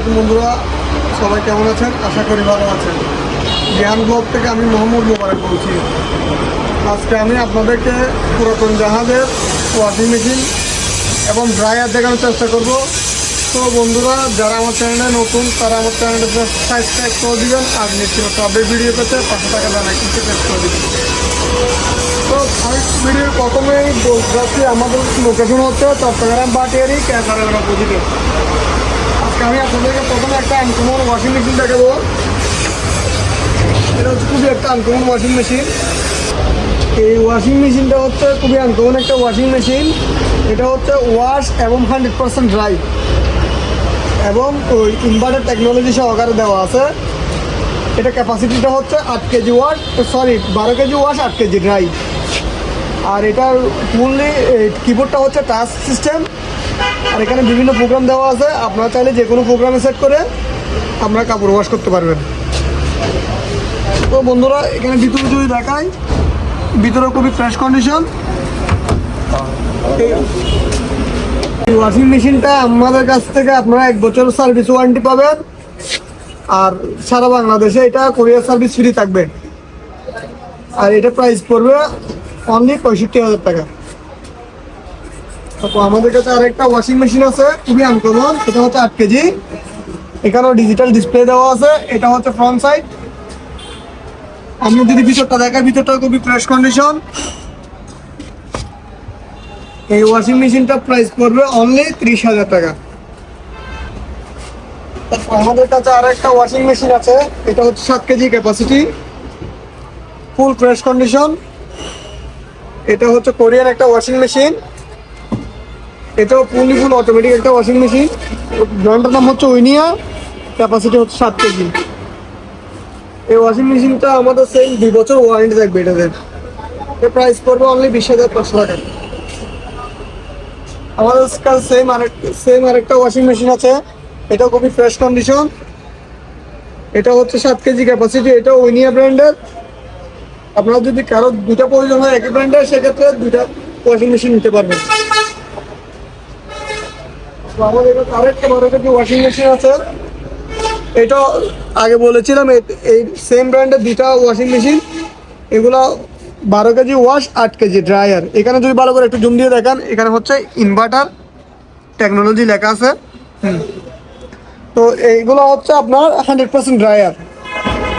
আলাইকুম বন্ধুরা, সবাই কেমন আছেন? আশা করি ভালো আছেন। জ্ঞান ব্লগ থেকে আমি মোহাম্মদ মোবারক বলছি। আজকে আমি আপনাদেরকে পুরাতন জাহাজের ওয়াশিং মেশিন এবং ড্রায়ার দেখানোর চেষ্টা করব। তো বন্ধুরা, যারা আমার চ্যানেলে নতুন তারা আমার চ্যানেলটা সাবস্ক্রাইব করে দিবেন আর নিত্য আপডেট ভিডিও পেতে 500 টাকা দানা কিন্তু প্রেস করে দিবেন। তো ফার্স্ট ভিডিওর প্রথমেই বলছি, আমাদের লোকেশন হচ্ছে চট্টগ্রাম বাটিয়ারি ক্যাসারের অপোজিটে। আজকে আমি আপনাদেরকে প্রথমে একটা আনকমন ওয়াশিং মেশিন দেখাবো। এটা হচ্ছে খুবই একটা আনকমন ওয়াশিং মেশিন। এই ওয়াশিং মেশিনটা হচ্ছে খুবই আনকমন একটা ওয়াশিং মেশিন। এটা হচ্ছে ওয়াশ এবং 100% ড্রাই এবং ওই ইনভার্টার টেকনোলজি সহকারে দেওয়া আছে। এটা ক্যাপাসিটিটা হচ্ছে 8 KG wash, 12 KG wash, 8 KG dry. আর এটার ফুললি কিবোর্ডটা হচ্ছে টাচ সিস্টেম। আর এখানে বিভিন্ন প্রোগ্রাম দেওয়া আছে, আপনারা চাইলে যে কোনো প্রোগ্রামে সেট করে আপনারা কাপড় ওয়াশ করতে পারবেন। তো বন্ধুরা, এখানে ভিতরে যদি দেখায়, ভিতরে খুবই ফ্রেশ কন্ডিশন। এই ওয়াশিং মেশিনটা আমাদের কাছ থেকে আপনারা 1 বছর সার্ভিস ওয়ারেন্টি পাবেন। আর সারা বাংলাদেশে এটা কুরিয়ার সার্ভিস ফ্রি থাকবে। আর এটা প্রাইস পড়বে অনলি 65,000 টাকা। তো আমাদের কাছে আরেকটা ওয়াশিং মেশিন আছে, খুবই আনকমন। এটা হচ্ছে 8 কেজি। এখানেও ডিজিটাল ডিসপ্লে দেওয়া আছে। এটা হচ্ছে ফ্রন্ট সাইড। আমি যদি ভিতরটা দেখাই, ভিতরটা খুবই ফ্রেশ কন্ডিশন। এই ওয়াশিং মেশিনটা প্রাইস পড়বে অনলি 30,000 টাকা। আমাদের কাছে আরেকটা ওয়াশিং মেশিন আছে। এটা হচ্ছে 7 KG capacity, full fresh condition. এটা হচ্ছে কোরিয়ান একটা ওয়াশিং মেশিন। এটাও ফুল অটোমেটিক একটা ওয়াশিং মেশিন। ব্র্যান্ডের নাম হচ্ছে উইনিয়া, ক্যাপাসিটি হচ্ছে 7 কেজি। এই ওয়াশিং মেশিনটা আমাদের সেই 2 বছর ওয়ারেন্টি থাকবে এটাতে। এর প্রাইস পড়বে অনলি 20,500 টাকা। আমাদের কাছে সেম আরেকটা ওয়াশিং মেশিন আছে। এটা খুবই ফ্রেশ কন্ডিশন। এটা হচ্ছে 7 কেজি ক্যাপাসিটি। এটা উইনিয়া ব্র্যান্ডের। আপনারা যদি কারো দুটা প্রয়োজন হয় একই ব্র্যান্ডের, সেক্ষেত্রে দুটা ওয়াশিং মেশিন নিতে পারবেন। আমাদের আরেকটা 12 কেজি ওয়াশিং মেশিন আছে। এটা আগে বলেছিলাম, এই সেম ব্র্যান্ডের দুটা ওয়াশিং মেশিন। এগুলো 12 কেজি ওয়াশ, 8 কেজি ড্রায়ার। এখানে যদি ভালো করে একটু জুম দিয়ে দেখান, এখানে হচ্ছে ইনভার্টার টেকনোলজি লেখা আছে। তো এইগুলো হচ্ছে আপনার 100% ড্রায়ার।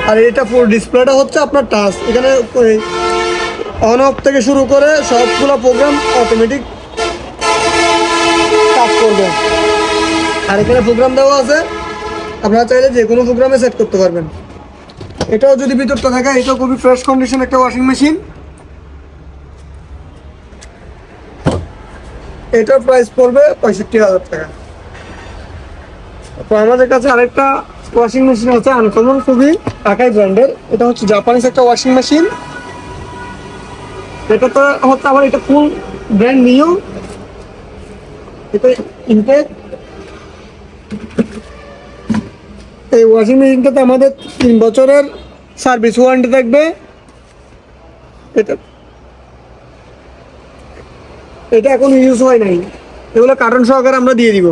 আর এটা ফুল ডিসপ্লেটা হচ্ছে আপনার টাচ। এখানে অন অফ থেকে শুরু করে সবগুলো প্রোগ্রাম অটোমেটিক কাজ করবে। আর এখানে প্রোগ্রাম দেওয়া আছে, আপনারা চাইলে যে কোনো প্রোগ্রামে সেট করতে পারবেন। এটাও যদি ভিতরটা দেখা, এটাও খুবই ফ্রেশ কন্ডিশন একটা ওয়াশিং মেশিন। এটার প্রাইস পড়বে 65,000 টাকা। তো আমাদের কাছে আরেকটা ওয়াশিং মেশিন আছে আনকমন, খুবই টাকাই ব্র্যান্ডের। এটা হচ্ছে জাপানিজ একটা ওয়াশিং মেশিন। এটা তো হচ্ছে আমার, এটা ফুল ব্র্যান্ড নিউ। এটা ইনটেক। এই ওয়াশিং মেশিনটাতে আমাদের 3 বছরের সার্ভিস ওয়ারেন্টি থাকবে। এটা এখন ইউজ হয় নাই, এগুলো কার্টন সহকারে আমরা দিয়ে দিব।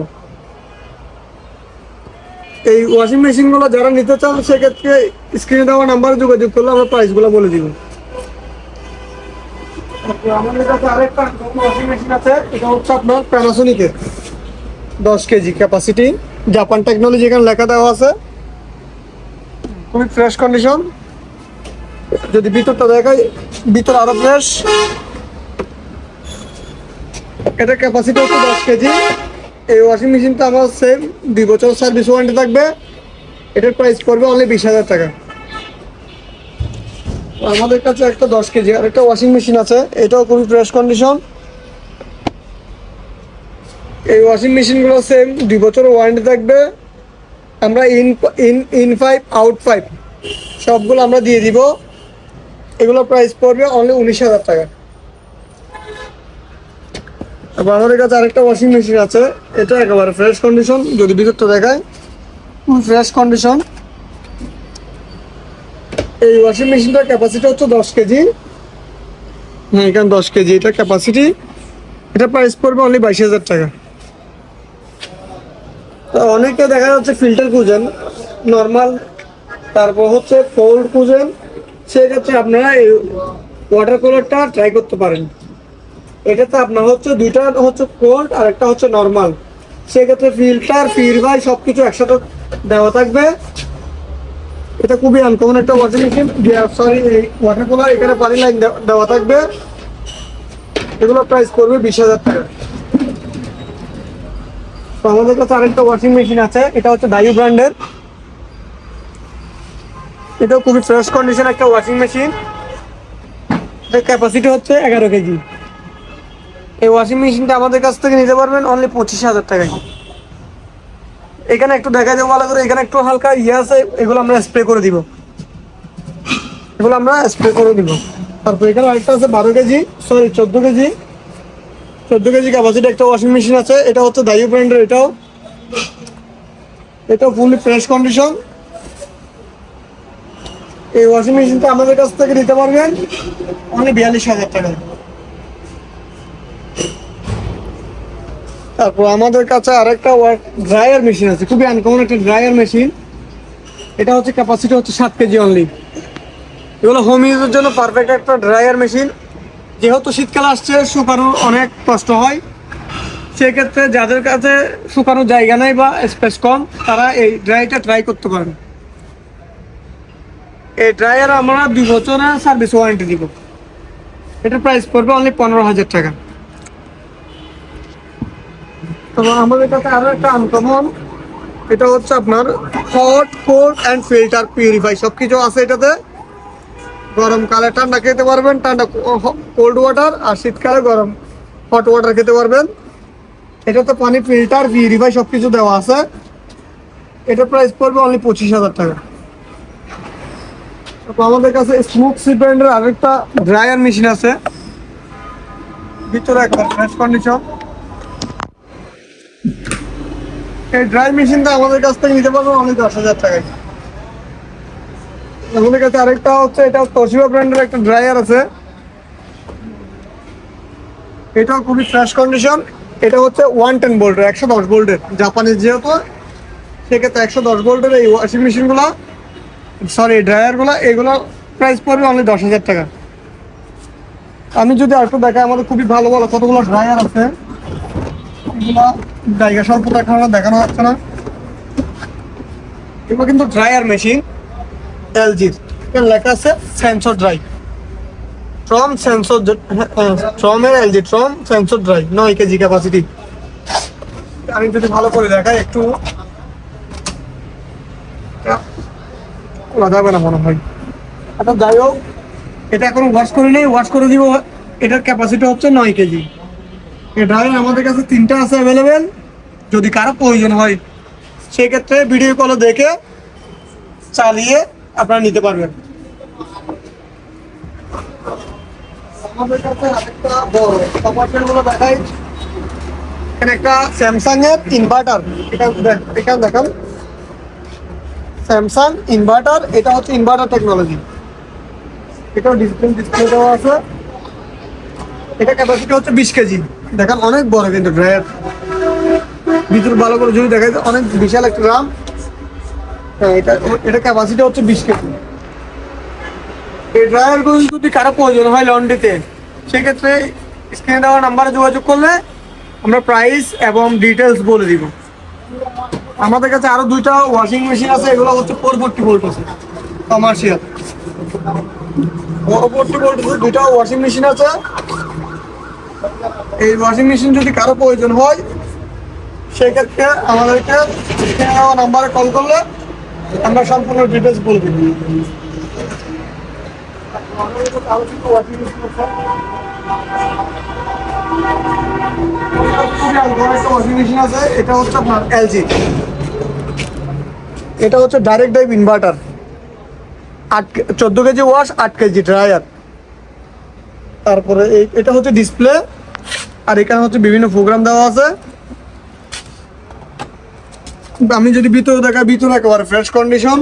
এই ওয়াশিং মেশিনগুলো যারা নিতে চান, সেক্ষেত্রে স্ক্রিনে দেওয়া নাম্বারে যোগাযোগ করলে আমরা প্রাইসগুলো বলে দিব। আমাদের কাছে আরেকটা ওয়াশিং মেশিন আছে। এটা হচ্ছে আপনার প্যানাসোনিকের 10 কেজি ক্যাপাসিটি, জাপান টেকনোলজি এখানে লেখা দেওয়া আছে। খুবই ফ্রেশ কন্ডিশন। যদি ভিতরটা দেখাই, ভিতর আরো ফ্রেশ। এটা ক্যাপাসিটি হচ্ছে 10 কেজি। এই ওয়াশিং মেশিনটা আমার সেম 2 বছর সার্ভিস ওয়ারেন্টি থাকবে। এটার প্রাইস পড়বে অনলি 20,000 টাকা। আমাদের কাছে একটা 10 কেজি আর একটা ওয়াশিং মেশিন আছে। এটাও খুবই ফ্রেশ কন্ডিশন। এই ওয়াশিং মেশিনগুলো সেম 2 বছর ওয়ারেন্টি থাকবে। আমরা ইন 5 আউট 5 সবগুলো আমরা দিয়ে দিব। এগুলো প্রাইস পড়বে অনলি 19,000 টাকা। তারপর আমাদের কাছে আরেকটা ওয়াশিং মেশিন আছে। এটা একেবারে ফ্রেশ কন্ডিশন। যদি ভিতরটা দেখায়, ফ্রেশ কন্ডিশন। এই ওয়াশিং মেশিনটার ক্যাপাসিটি হচ্ছে 10 কেজি। হ্যাঁ, এখানে 10 কেজি এটা ক্যাপাসিটি। এটা প্রাইস পড়বে অনলি 22,000 টাকা। তো অনেকে দেখা যাচ্ছে ফিল্টার খুঁজেন নর্মাল, তারপর হচ্ছে কোল্ড খুঁজেন, সেক্ষেত্রে আপনারা এই ওয়াটার কুলারটা ট্রাই করতে পারেন। এটাতে আপনার হচ্ছে দুইটা হচ্ছে কোল্ড আর একটা হচ্ছে নর্মাল, সেক্ষেত্রে ফিল্টার পিউরিফাই সব কিছু একসাথে দেওয়া থাকবে। এটা খুবই আনকমন একটা washing machine, sorry water cooler. এখানে পানি লাইন দেওয়া থাকবে। এগুলো প্রাইস করবে 20,000 টাকা। তো আমাদের কাছে আরেকটা ওয়াশিং মেশিন আছে, এটা হচ্ছে দায়ু ব্র্যান্ডের। এটাও খুবই ফ্রেশ কন্ডিশন একটা ওয়াশিং মেশিন। এটার ক্যাপাসিটি হচ্ছে 11 কেজি। এই ওয়াশিং মেশিনটা আমাদের কাছ থেকে নিতে পারবেন অনলি 25,000 টাকায়। এখানে একটু দেখা যাবে ভালো করে, এখানে একটু হালকা আছে, এগুলো আমরা স্প্রে করে দিব। তারপর এখানে আরেকটা আছে 12 KG, sorry 14 KG, 14 KG capacity একটা ওয়াশিং মেশিন আছে। এটা হচ্ছে দায়ু ব্র্যান্ডের। এটাও ফুললি ফ্রেশ কন্ডিশন। এই ওয়াশিং মেশিনটা আমাদের কাছ থেকে নিতে পারবেন অনলি 42,000 টাকায়। তারপর আমাদের কাছে আরেকটা ড্রায়ার মেশিন আছে, খুবই আনকমন একটা ড্রায়ার মেশিন। এটা হচ্ছে ক্যাপাসিটি হচ্ছে 7 কেজি অনলি। এগুলো হোম ইউজের জন্য পারফেক্ট একটা ড্রায়ার মেশিন। যেহেতু শীতকাল আসছে, শুকানোর অনেক কষ্ট হয়, সেক্ষেত্রে যাদের কাছে শুকানোর জায়গা নেই বা স্পেস কম, তারা এই ড্রায়ারটা ট্রাই করতে পারেন। এই ড্রায়ার আমরা 2 বছরের সার্ভিস ওয়ারেন্টি দিব। এটার প্রাইস পড়বে অনলি 15,000 টাকা। তো আমাদের কাছে আরো একটা আনকমন, এটা হচ্ছে আপনার hot cold and filter purify সবকিছু আছে এটাতে। গরমকালে ঠান্ডা খেতে পারবেন, ঠান্ডা কোল্ড ওয়াটার, আর শীতকালে গরম হট ওয়াটার খেতে পারবেন। এটাতে পানি ফিল্টার পিউরিফাই সবকিছু দেওয়া আছে। এটার প্রাইস পড়বে অনলি 25,000 টাকা। আমাদের কাছে স্মোক সি ব্র্যান্ডের আরেকটা ড্রায়ার মেশিন আছে, ভিতরে একটা ফ্রেশ কন্ডিশন। এই ড্রাই মেশিনটা আমাদের কাছ থেকে নিতে পারবো অনলি 10,000 টাকায়। আমাদের কাছে আরেকটা হচ্ছে, এটা তোশিবা ব্র্যান্ডের একটা ড্রায়ার আছে। এটাও খুবই ফ্রেশ কন্ডিশন। এটা হচ্ছে 110 ভোল্টের, 110 ভোল্টের, জাপানিজ যেহেতু, সেক্ষেত্রে 110 ভোল্টের এই ওয়াশিং মেশিনগুলো, সরি ড্রায়ারগুলো, এগুলো প্রাইস পড়বে অনলি 10,000 টাকা। আমি যদি আরেকটু দেখাই, আমাদের খুবই ভালো ভালো কতগুলো ড্রায়ার আছে। এগুলো জায়গা স্বল্প দেখানো যাচ্ছে না। এগুলো কিন্তু ড্রায়ার মেশিন এলজির, লেখা আছে সেন্সর ড্রাই, ট্রম সেন্সর, ট্রমের এলজি ট্রম সেন্সর ড্রাই, 9 কেজি ক্যাপাসিটি। আমি যদি ভালো করে দেখাই, একটু যাবে না মনে হয়। আচ্ছা যাই হোক, এটা এখন ওয়াশ করে নেই, ওয়াশ করে দিব। এটার ক্যাপাসিটি হচ্ছে 9 কেজি। এই ড্রায়ার আমাদের কাছে 3টা আছে অ্যাভেলেবেল। যদি কারো প্রয়োজন হয়, সেক্ষেত্রে ভিডিও কলে দেখে চালিয়ে আপনারা নিতে পারবেন। আমাদের কাছে আরেকটা বড় কমার্শিয়ালগুলো দেখাই। এখানে একটা স্যামসাং এর ইনভার্টার, এখানে দেখান স্যামসাং ইনভার্টার। এটা হচ্ছে ইনভার্টার টেকনোলজি। এটাও ডিসপ্লে দেওয়া আছে। এটা ক্যাপাসিটি হচ্ছে 20 কেজি। দেখেন অনেক বড় কিন্তু ড্রায়ার, ভিতরে ভালো করে যদি দেখা যায় অনেক বিশাল একটা ড্রাম। এটা ক্যাপাসিটি হচ্ছে 20 কেজি। এই ড্রায়ারগুলো যদি কারো প্রয়োজন হয় লন্ড্রিতে, সেক্ষেত্রে স্ক্রিনে দেওয়া নাম্বারে যোগাযোগ করলে আমরা প্রাইস এবং ডিটেলস বলে দিব। আমাদের কাছে আরো 2টা ওয়াশিং মেশিন আছে, এগুলো হচ্ছে 440 ভোল্ট আছে, কমার্শিয়াল 440 ভোল্ট 2টা ওয়াশিং মেশিন আছে। এই ওয়াশিং মেশিন যদি কারো প্রয়োজন হয়, সেক্ষেত্রে আমাদেরকে স্ক্রিনে দেওয়া নাম্বারে কল করলে আমরা সম্পূর্ণ ডিটেলস বলে দিব। ওয়াশিং মেশিন আছে, এটা হচ্ছে আপনার এলজি। এটা হচ্ছে direct drive inverter, 14 KG wash, 8 KG dryer. তারপরে এটা হচ্ছে ডিসপ্লে, আর এখানে হচ্ছে বিভিন্ন প্রোগ্রাম দেওয়া আছে। আমি যদি ভিতরে দেখাই, ভিতরে একেবারে ফ্রেশ কন্ডিশন।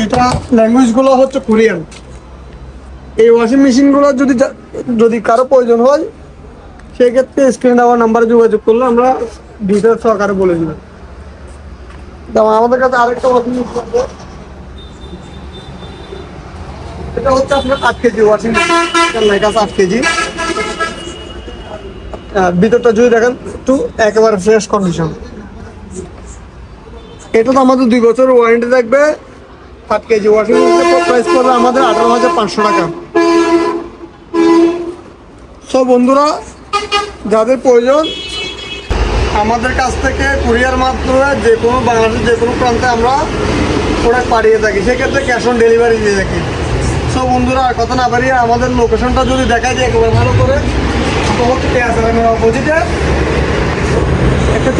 এটা ল্যাঙ্গুয়েজগুলো হচ্ছে কোরিয়ান। এই ওয়াশিং মেশিনগুলো যদি কারো প্রয়োজন হয়, সেক্ষেত্রে স্ক্রিনে দেওয়া নাম্বারে যোগাযোগ করলে আমরা ডিটেলস সহকারে বলে দিলাম। যেমন আমাদের কাছে আরেকটা ওয়াশিং মেশিন আছে, এটা হচ্ছে আপনার 8 কেজি ওয়াশিং মেশিন, কাছে 8 কেজি। ভিতরটা যদি দেখেন একটু একেবারে ফ্রেশ কন্ডিশন। এটা তো আমাদের 2 বছর ওয়ারেন্টি থাকবে। 8 কেজি ওয়াশিং মেশিনের প্রাইস পড়বে আমাদের 18,500 টাকা। সব বন্ধুরা যাদের প্রয়োজন আমাদের কাছ থেকে কুরিয়ার মাধ্যমে যে কোনো বাংলাদেশের যে কোনো প্রান্তে আমরা প্রোডাক্ট পাঠিয়ে থাকি, সেক্ষেত্রে ক্যাশ অন ডেলিভারি দিয়ে থাকি। সব বন্ধুরা আর কথা না বাড়িয়ে আমাদের লোকেশনটা যদি দেখা যায় একেবারে ভালো করে, অপোজিটে একটা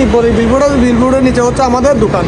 বিলবোর্ডের নিচে হচ্ছে আমাদের দোকান।